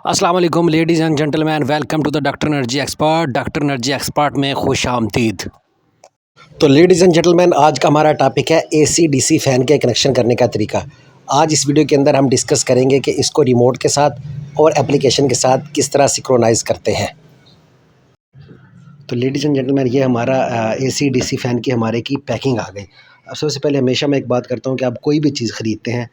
अस्सलाम वालेकुम ladies and gentleman, welcome to the doctor energy expert. Doctor energy expert में खुश आमदीद। तो लेडीज़ एंड जेंटलमैन, आज का हमारा टॉपिक है एसी डीसी फ़ैन के कनेक्शन करने का तरीका। आज इस वीडियो के अंदर हम डिस्कस करेंगे कि इसको रिमोट के साथ और एप्लीकेशन के साथ किस तरह सिंक्रोनाइज़ करते हैं। तो लेडीज़ एंड जेंटलमैन, ये हमारा एसी डीसी फ़ैन की हमारे की पैकिंग आ गई। अब सबसे पहले हमेशा मैं एक बात करता हूँ कि आप कोई भी चीज़ ख़रीदते हैं,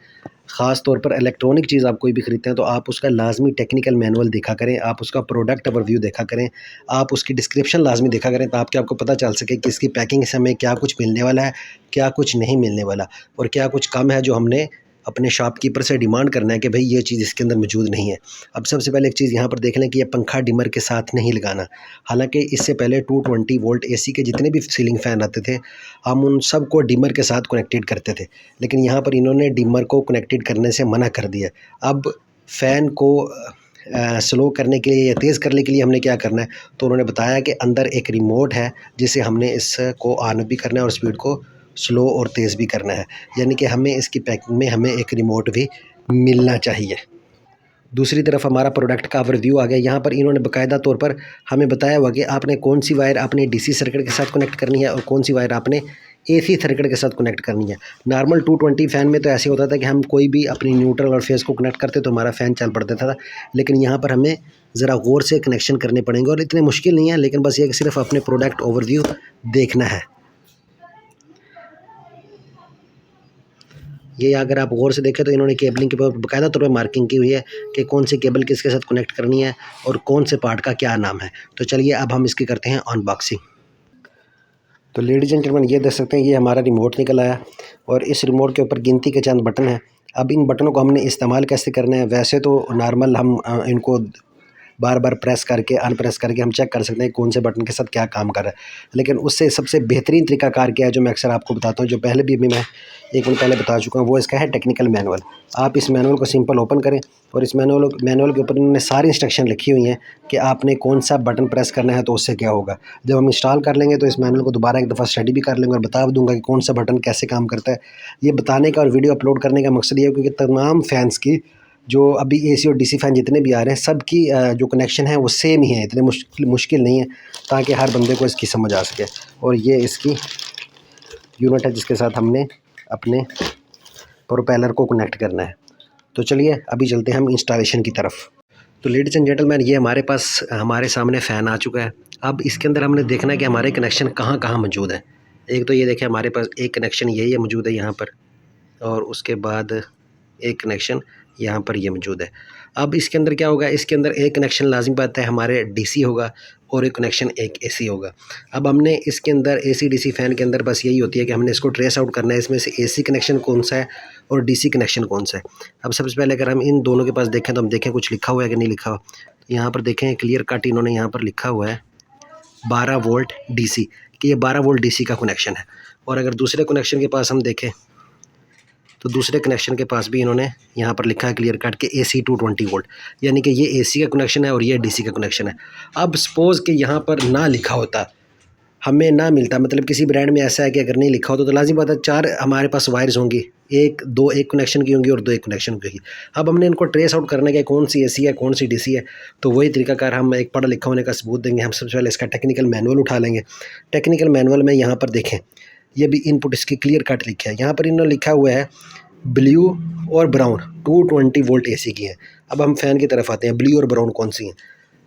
ख़ास तौर पर इलेक्ट्रॉनिक चीज़ आप कोई भी ख़रीदते हैं, तो आप उसका लाज़मी टेक्निकल मैनुअल देखा करें, आप उसका प्रोडक्ट ओवरव्यू देखा करें, आप उसकी डिस्क्रिप्शन लाज़मी देखा करें, ताकि आपको पता चल सके कि इसकी पैकिंग से हमें क्या कुछ मिलने वाला है, क्या कुछ नहीं मिलने वाला, और क्या कुछ कम है जो हमने अपने शॉपकीपर से डिमांड करना है कि भाई ये चीज़ इसके अंदर मौजूद नहीं है। अब सबसे पहले एक चीज़ यहाँ पर देख लें कि ये पंखा डिमर के साथ नहीं लगाना। हालांकि इससे पहले 220 वोल्ट एसी के जितने भी सीलिंग फ़ैन आते थे, हम उन सब को डिमर के साथ कनेक्टेड करते थे, लेकिन यहाँ पर इन्होंने डिमर को कनेक्टेड करने से मना कर दिया। अब फ़ैन को स्लो करने के लिए या तेज़ करने के लिए हमने क्या करना है, तो उन्होंने बताया कि अंदर एक रिमोट है जिसे हमने इसको ऑन भी करना है और स्पीड को स्लो और तेज़ भी करना है। यानी कि हमें इसकी पैकिंग में हमें एक रिमोट भी मिलना चाहिए। दूसरी तरफ हमारा प्रोडक्ट का ओवरव्यू आ गया। यहाँ पर इन्होंने बाकायदा तौर पर हमें बताया हुआ कि आपने कौन सी वायर आपने डीसी सर्किट के साथ कनेक्ट करनी है और कौन सी वायर आपने एसी सर्किट के साथ कनेक्ट करनी है। नॉर्मल 220 फ़ैन में तो ऐसे होता था कि हम कोई भी अपनी न्यूट्रल और फेस को कनेक्ट करते तो हमारा फ़ैन चल पड़ता था, लेकिन यहाँ पर हमें ज़रा गौर से कनेक्शन करने पड़ेंगे और इतने मुश्किल नहीं है, लेकिन बस ये कि सिर्फ अपने प्रोडक्ट ओवरव्यू देखना है। ये अगर आप गौर से देखें तो इन्होंने केबलिंग के ऊपर बाकायदा तौर पर मार्किंग की हुई है कि कौन सी केबल किसके साथ कनेक्ट करनी है और कौन से पार्ट का क्या नाम है। तो चलिए अब हम इसकी करते हैं अनबॉक्सिंग। तो लेडीज़ एंड जेंटलमैन, ये देख सकते हैं ये हमारा रिमोट निकल आया और इस रिमोट के ऊपर गिनती के चंद बटन हैं। अब इन बटनों को हमने इस्तेमाल कैसे करना है, वैसे तो नॉर्मल हम इनको बार बार प्रेस करके अनप्रेस करके हम चेक कर सकते हैं कौन से बटन के साथ क्या काम कर रहा है, लेकिन उससे सबसे बेहतरीन तरीकाकार क्या है जो मैं अक्सर आपको बताता हूँ, जो पहले भी मैं एक मिनट पहले बता चुका हूँ, वो इसका है टेक्निकल मैनुअल। आप इस मैनुअल को सिंपल ओपन करें और इस मैनुअल के ऊपर इन्होंने सारी इंस्ट्रक्शन लिखी हुई हैं कि आपने कौन सा बटन प्रेस करना है तो उससे क्या होगा। जब हम इंस्टॉल कर लेंगे तो इस मैनुअल को दोबारा एक दफ़ा स्टडी भी कर लेंगे और बता दूंगा कि कौन सा बटन कैसे काम करता है। ये बताने का और वीडियो अपलोड करने का मकसद ये है क्योंकि तमाम फैंस की जो अभी एसी और डीसी फ़ैन जितने भी आ रहे हैं सब की जो कनेक्शन है वो सेम ही है, इतने मुश्किल नहीं है, ताकि हर बंदे को इसकी समझ आ सके। और ये इसकी यूनिट है जिसके साथ हमने अपने प्रोपेलर को कनेक्ट करना है। तो चलिए अभी चलते हैं हम इंस्टॉलेशन की तरफ। तो लेडीज़ एंड जेंटलमैन, ये हमारे पास हमारे सामने फ़ैन आ चुका है। अब इसके अंदर हमने देखना है कि हमारे कनेक्शन कहाँ कहाँ मौजूद हैं। एक तो ये देखें हमारे पास एक कनेक्शन यही है मौजूद है यहाँ पर, और उसके बाद एक कनेक्शन यहाँ पर ये मौजूद है। अब इसके अंदर क्या होगा, इसके अंदर एक कनेक्शन लाज़मी बात है हमारे डीसी होगा और एक कनेक्शन एक एसी होगा। अब हमने इसके अंदर एसी डीसी फ़ैन के अंदर बस यही होती है कि हमने इसको ट्रेस आउट करना है, इसमें से एसी कनेक्शन कौन सा है और डीसी कनेक्शन कौन सा है। अब सबसे पहले अगर हम इन दोनों के पास देखें तो हम देखें कुछ लिखा हुआ है कि नहीं लिखा हुआ। यहाँ पर देखें क्लियर कट इन्होंने यहाँ पर लिखा हुआ है 12 वोल्ट डीसी, कि ये 12 वोल्ट डीसी का कनेक्शन है। और अगर दूसरे कनेक्शन के पास हम देखें तो दूसरे कनेक्शन के पास भी इन्होंने यहाँ पर लिखा है क्लियर कट के AC 220 वोल्ट, यानी कि ये AC का कनेक्शन है और ये DC का कनेक्शन है। अब सपोज़ कि यहाँ पर ना लिखा होता, हमें ना मिलता, मतलब किसी ब्रांड में ऐसा है कि अगर नहीं लिखा होता तो लाज़मी बात है 4 हमारे पास वायर्स होंगी, एक कनेक्शन की होंगी और 2 एक कनेक्शन की होगी। अब हमने इनको ट्रेस आउट करने का कौन सी AC है कौन सी DC है, तो वही तरीकाकार हम एक पढ़ा लिखा होने का सबूत देंगे। हम सबसे पहले इसका टेक्निकल मैनुअल उठा लेंगे। टेक्निकल मैनुअल में यहाँ पर देखें, ये भी इनपुट इसकी क्लियर कट लिखा है। यहाँ पर इन्होंने लिखा हुआ है ब्लू और ब्राउन 220 वोल्ट AC की है। अब हम फ़ैन की तरफ आते हैं, ब्लू और ब्राउन कौन सी हैं,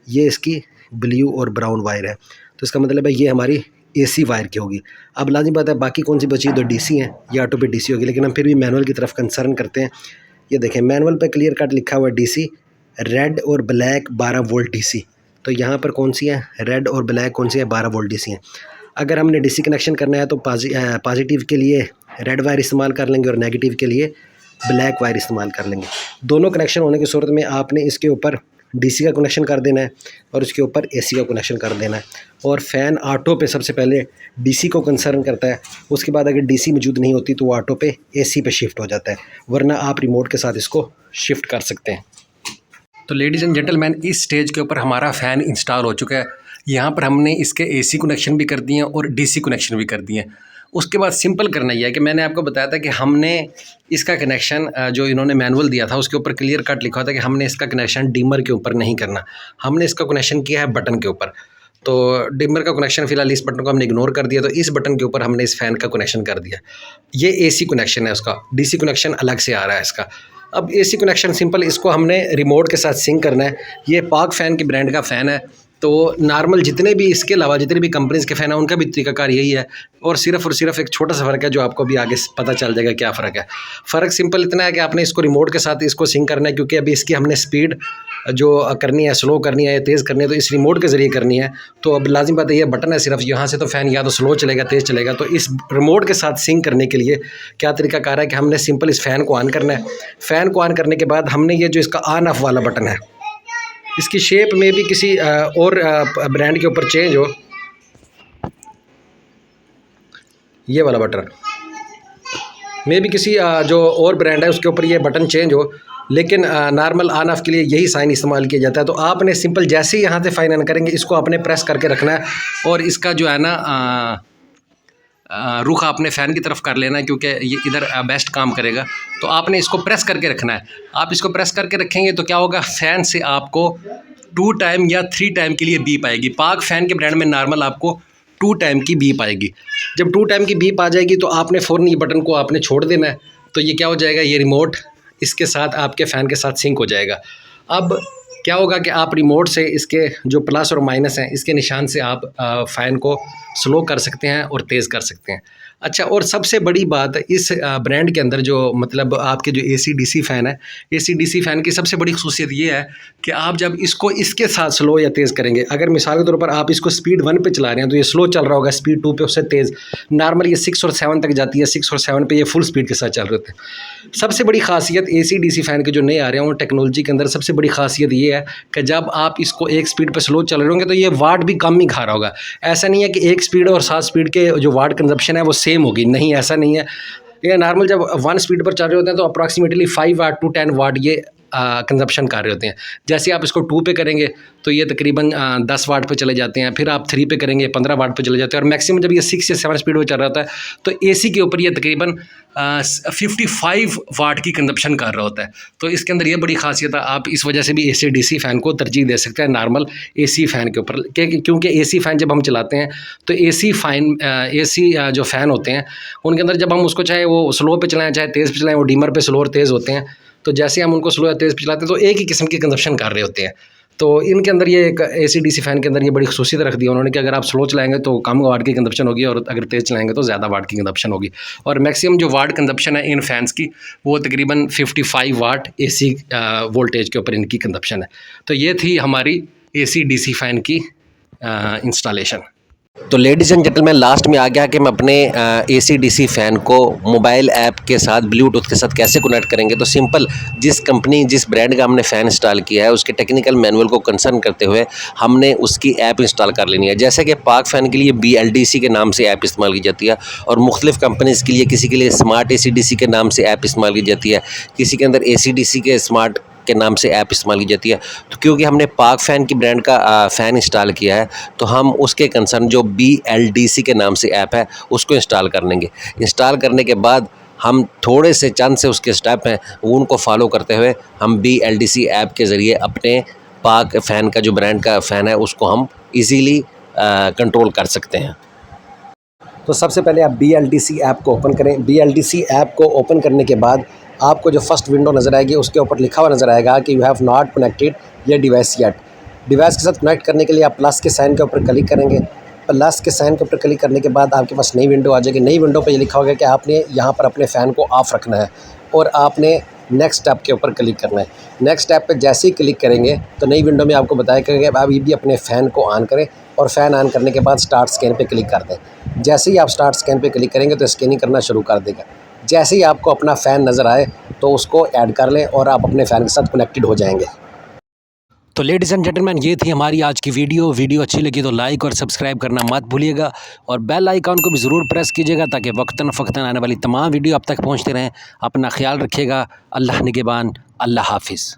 ये इसकी ब्लू और ब्राउन वायर है, तो इसका मतलब है ये हमारी AC वायर की होगी। अब लाज़मी बात है बाकी कौन सी बची, तो DC है, ये ऑटो पे DC होगी, लेकिन हम फिर भी मैनुअल की तरफ कंसर्न करते हैं। ये देखें मैनुअल पे क्लियर कट लिखा हुआ है DC रेड और ब्लैक 12 वोल्ट DC, तो यहाँ पर कौन सी है, रेड और ब्लैक कौन सी है, 12 वोल्ट DC है। अगर हमने DC कनेक्शन करना है तो पॉजिटिव के लिए रेड वायर इस्तेमाल कर लेंगे और नेगेटिव के लिए ब्लैक वायर इस्तेमाल कर लेंगे। दोनों कनेक्शन होने की सूरत में आपने इसके ऊपर DC का कनेक्शन कर देना है और इसके ऊपर AC का कनेक्शन कर देना है। और फ़ैन ऑटो पे सबसे पहले DC को कंसर्न करता है, उसके बाद अगर DC मौजूद नहीं होती तो वो ऑटो पे AC पे शिफ्ट हो जाता है, वरना आप रिमोट के साथ इसको शिफ्ट कर सकते हैं। तो लेडीज़ एंड जेंटलमैन, इस स्टेज के ऊपर हमारा फ़ैन इंस्टॉल हो चुका है। यहाँ पर हमने इसके AC कनेक्शन भी कर दिए हैं और DC कनेक्शन भी कर दिए हैं। उसके बाद सिंपल करना ही है कि मैंने आपको बताया था कि हमने इसका कनेक्शन जो इन्होंने मैनुअल दिया था उसके ऊपर क्लियर कट लिखा था कि हमने इसका कनेक्शन डिमर के ऊपर नहीं करना, हमने इसका कनेक्शन किया है बटन के ऊपर। तो डिमर का कनेक्शन फ़िलहाल इस बटन को हमने इग्नोर कर दिया, तो इस बटन के ऊपर हमने इस फ़ैन का कनेक्शन कर दिया। ये एसी कनेक्शन है उसका, डीसी कनेक्शन अलग से आ रहा है इसका। अब एसी कनेक्शन सिंपल, इसको हमने रिमोट के साथ सिंक करना है। ये पाक फ़ैन की ब्रांड का फ़ैन है, तो नॉर्मल जितने भी इसके अलावा जितने भी कंपनीज़ के फ़ैन हैं उनका भी तरीकाकार यही है, और सिर्फ एक छोटा सा फ़र्क है जो आपको भी आगे पता चल जाएगा क्या फ़र्क है। फ़र्क सिंपल इतना है कि आपने इसको रिमोट के साथ इसको सिंक करना है, क्योंकि अभी इसकी हमने स्पीड जो करनी है, स्लो करनी है या तेज़ करनी है, तो इस रिमोट के ज़रिए करनी है। तो अब लाजिम बात है, ये बटन है सिर्फ, यहाँ से तो फ़ैन या तो स्लो चलेगा तेज़ चलेगा। तो इस रिमोट के साथ सिंक करने के लिए क्या तरीकाकार है कि हमने सिंपल इस फ़ैन को ऑन करना है। फ़ैन को ऑन करने के बाद हमने ये जो इसका ऑन ऑफ वाला बटन है, इसकी शेप में भी किसी और ब्रांड के ऊपर चेंज हो, ये वाला बटन में भी किसी जो और ब्रांड है उसके ऊपर ये बटन चेंज हो, लेकिन नॉर्मल ऑन ऑफ के लिए यही साइन इस्तेमाल किया जाता है। तो आपने सिंपल जैसे ही यहाँ से फाइन ऑन करेंगे इसको आपने प्रेस करके रखना है, और इसका जो है ना रुख आपने फ़ैन की तरफ कर लेना है, क्योंकि ये इधर बेस्ट काम करेगा। तो आपने इसको प्रेस करके रखना है। आप इसको प्रेस करके रखेंगे तो क्या होगा, फ़ैन से आपको 2 टाइम या 3 टाइम के लिए बीप आएगी। पाक फ़ैन के ब्रांड में नॉर्मल आपको 2 टाइम की बीप आएगी। जब 2 टाइम की बीप आ जाएगी तो आपने फ़ौरन ये बटन को आपने छोड़ देना है। तो ये क्या हो जाएगा, ये रिमोट इसके साथ आपके फ़ैन के साथ सिंक हो जाएगा। अब क्या होगा कि आप रिमोट से इसके जो प्लस और माइनस हैं इसके निशान से आप फ़ैन को स्लो कर सकते हैं और तेज़ कर सकते हैं। अच्छा, और सबसे बड़ी बात इस ब्रांड के अंदर जो मतलब आपके जो एसी डीसी फ़ैन है, एसी डीसी फ़ैन की सबसे बड़ी ख़ुशियत ये है कि आप जब इसको इसके साथ स्लो या तेज़ करेंगे, अगर मिसाल के तौर पर आप इसको स्पीड 1 पे चला रहे हैं तो ये स्लो चल रहा होगा, स्पीड 2 पे उससे तेज़। नॉर्मल ये 6 और 7 तक जाती है, 6 और 7 पे ये फुल स्पीड के साथ चल रहे होते हैं। सबसे बड़ी खासियत एसी डीसी फ़ैन के जो नए आ रहे हैं वो टेक्नोलॉजी के अंदर सबसे बड़ी खासियत ये है कि जब आप इसको एक स्पीड पर स्लो चल रहे होंगे तो ये वाट भी कम ही खा रहा होगा। ऐसा नहीं है कि एक स्पीड और 7 स्पीड के जो वाट कंजप्शन है वो सेम होगी, नहीं ऐसा नहीं है। ये नॉर्मल जब 1 स्पीड पर चल रहे होते हैं तो अप्रॉक्सीमेटली 5 वाट टू 10 वाट ये कंजप्शन कर रहे होते हैं। जैसे आप इसको 2 पे करेंगे तो ये तकरीबन 10 वाट पे चले जाते हैं, फिर आप 3 पे करेंगे 15 वाट पे चले जाते हैं, और मैक्सिमम जब ये 6 या 7 स्पीड पर चल रहा होता है तो एसी के ऊपर ये तकरीबन 55 वाट की कंजप्शन कर रहा होता है। तो इसके अंदर ये बड़ी खासियत है, आप इस वजह से भी एसी डीसी फ़ैन को तरजीह दे सकते हैं नॉर्मल एसी फ़ैन के ऊपर, क्योंकि एसी फ़ैन जब हम चलाते हैं तो एसी जो फ़ैन होते हैं उनके अंदर जब हम उसको चाहे वो स्लो पे चलाएं चाहे तेज़ पे चलाएं, वो डीमर पे स्लो और तेज़ होते हैं। तो जैसे हम उनको स्लो या तेज़ पे चलाते हैं तो एक ही किस्म की कंजप्शन कर रहे होते हैं। तो इनके अंदर ये एक एसी डीसी फ़ैन के अंदर ये बड़ी ख़ुसूसियत रख दी उन्होंने कि अगर आप स्लो चलाएंगे तो कम वाट की कंजप्शन होगी, और अगर तेज़ चलाएंगे तो ज़्यादा वाट की कंजप्शन होगी। और मैक्सिमम जो वाट कंजप्शन है इन फ़ैन्स की वो तकरीबन 55 वाट एसी वोल्टेज के ऊपर इनकी कंजप्शन है। तो ये थी हमारी एसी डीसी फ़ैन की इंस्टॉलेशन। तो लेडीज़ एंड जेंटलमैन, लास्ट में आ गया कि मैं अपने एसी डीसी फ़ैन को मोबाइल ऐप के साथ ब्लूटूथ के साथ कैसे कनेक्ट करेंगे। तो सिंपल, जिस कंपनी जिस ब्रांड का हमने फ़ैन इंस्टॉल किया है उसके टेक्निकल मैनुअल को कंसर्न करते हुए हमने उसकी ऐप इंस्टॉल कर लेनी है। जैसे कि पाक फ़ैन के लिए BLDC के नाम से ऐप इस्तेमाल की जाती है, और मुख्तलिफ़ कंपनीज़ के लिए किसी के लिए स्मार्ट ACDC के नाम से ऐप इस्तेमाल की जाती है, किसी के अंदर ACDC के स्मार्ट के नाम से ऐप इस्तेमाल की जाती है। तो क्योंकि हमने पाक फ़ैन की ब्रांड का फ़ैन इंस्टॉल किया है तो हम उसके कंसर्न जो BLDC के नाम से ऐप है उसको इंस्टॉल कर लेंगे। इंस्टॉल करने के बाद हम थोड़े से चंद से उसके स्टेप हैं उनको फॉलो करते हुए हम BLDC ऐप के ज़रिए अपने पाक फ़ैन का जो ब्रांड का फ़ैन है उसको हम ईज़िली कंट्रोल कर सकते हैं। तो सबसे पहले आप BLDC ऐप को ओपन करें। BLDC ऐप को ओपन करने के बाद आपको जो फर्स्ट विंडो नज़र आएगी उसके ऊपर लिखा हुआ नज़र आएगा कि यू हैव नॉट कनेक्टेड ये डिवाइस येट। डिवाइस के साथ कनेक्ट करने के लिए आप प्लस के साइन के ऊपर क्लिक करेंगे। प्लस के साइन के ऊपर क्लिक करने के बाद आपके पास नई विंडो आ जाएगी। नई विंडो पर ये लिखा होगा कि आपने यहाँ पर अपने फ़ैन को ऑफ़ रखना है, और आपने नेक्स्ट स्टेप के ऊपर क्लिक करना है। नेक्स्ट स्टेप पे जैसे ही क्लिक करेंगे तो नई विंडो में आपको बताया कि आप ये भी अपने फ़ैन को ऑन करें, और फ़ैन ऑन करने के बाद स्टार्ट स्कैन पे क्लिक कर दें। जैसे ही आप स्टार्ट स्कैन पे क्लिक करेंगे तो स्कैनिंग करना शुरू कर देगा। जैसे ही आपको अपना फ़ैन नज़र आए तो उसको ऐड कर लें और आप अपने फ़ैन के साथ कनेक्टेड हो जाएंगे। तो लेडीज़ एंड जेंटलमैन, ये थी हमारी आज की वीडियो अच्छी लगी तो लाइक और सब्सक्राइब करना मत भूलिएगा, और बेल आइकॉन को भी ज़रूर प्रेस कीजिएगा ताकि वक्तन फ़क्तन आने वाली तमाम वीडियो आप तक पहुंचते रहें। अपना ख्याल रखिएगा। अल्लाह निगहबान। अल्लाह हाफिज़।